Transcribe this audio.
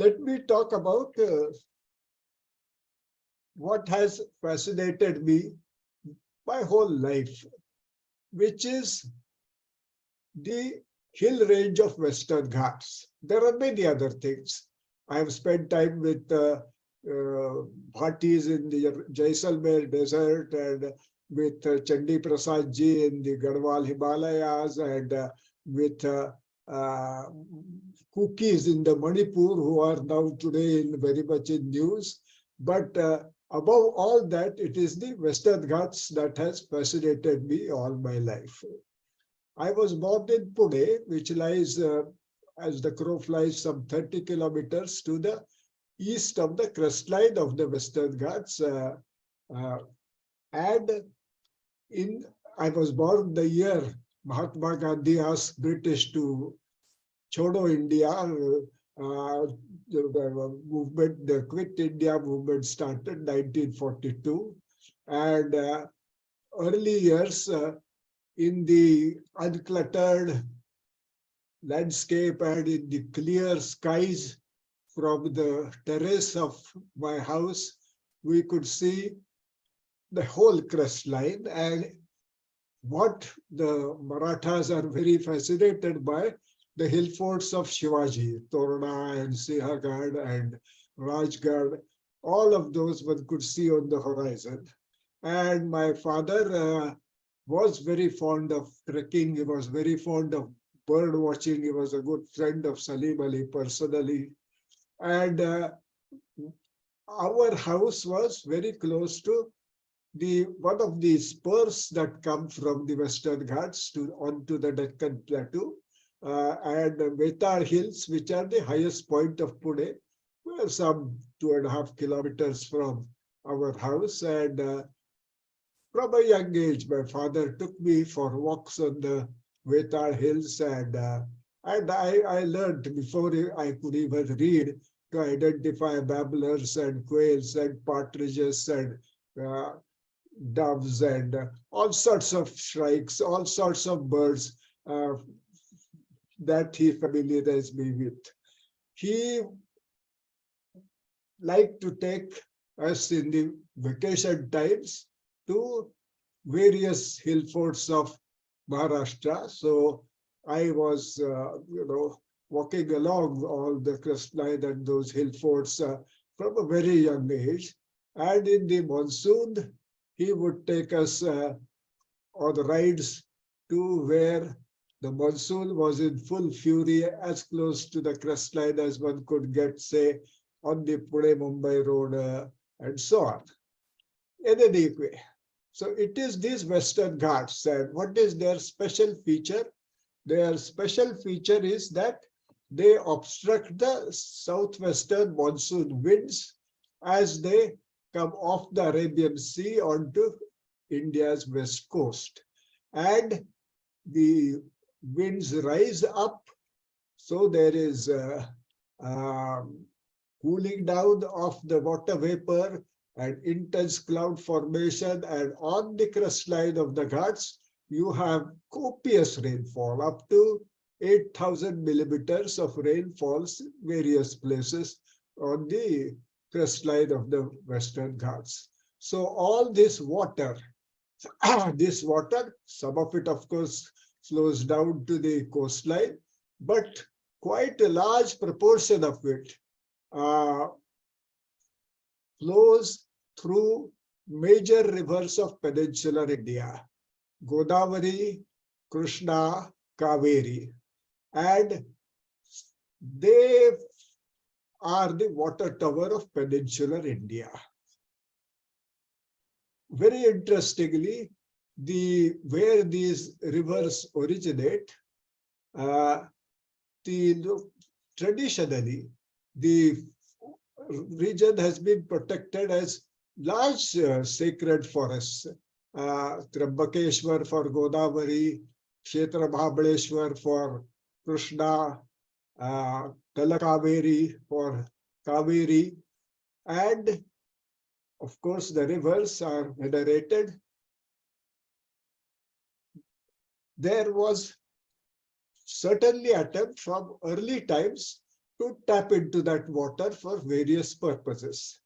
let me talk about what has fascinated me my whole life, which is the hill range of Western Ghats. There are many other things. I have spent time with Bhattis in the Jaisalmer desert and with Chandi Prasad ji in the Garhwal Himalayas and with uh, cookies in the Manipur who are now today very much in news. But above all that, it is the Western Ghats that has fascinated me all my life. I was born in Pune, which lies, as the crow flies, some 30 kilometers to the east of the crest line of the Western Ghats. Uh, and in I was born the year Mahatma Gandhi asked British to Chodo India. The movement, the Quit India movement started 1942. And early years, in the uncluttered landscape and in the clear skies from the terrace of my house, we could see the whole crest line. And what the Marathas are very fascinated by, the hill forts of Shivaji, Torna and Sihagarh and Rajgarh, all of those one could see on the horizon. And my father was very fond of trekking. He was very fond of bird watching. He was a good friend of Salim Ali personally. And our house was very close to the one of the spurs that come from the Western Ghats to onto the Deccan Plateau, and Vetar Hills, which are the highest point of Pune, were some 2.5 kilometers from our house. And from a young age, my father took me for walks on the Vetar Hills, and I learned before I could even read to identify babblers and quails and partridges and uh, doves and all sorts of shrikes, all sorts of birds that he familiarized me with. He liked to take us in the vacation times to various hill forts of Maharashtra. So I was, walking along all the crest line and those hill forts from a very young age. And in the monsoon, he would take us on rides to where the monsoon was in full fury, as close to the crest line as one could get, say, on the Pune-Mumbai road, and so on. In any way, so it is these Western Ghats, and what is their special feature? Their special feature is that they obstruct the southwestern monsoon winds as they come off the Arabian Sea onto India's west coast. And the winds rise up, so there is cooling down of the water vapor and intense cloud formation. And on the crest line of the Ghats, you have copious rainfall, up to 8,000 millimeters of rainfalls in various places on the crest line of the Western Ghats. So all this water, some of it, of course, flows down to the coastline, but quite a large proportion of it flows through major rivers of peninsular India: Godavari, Krishna, Kaveri. And they are the water tower of peninsular India. Very interestingly, where these rivers originate, traditionally, the region has been protected as large sacred forests. Trambakeshwar for Godavari, Kshetra Mahabaleshwar for Krishna, Talakaveri for Kaveri, and of course the rivers are venerated. There was certainly attempt from early times to tap into that water for various purposes.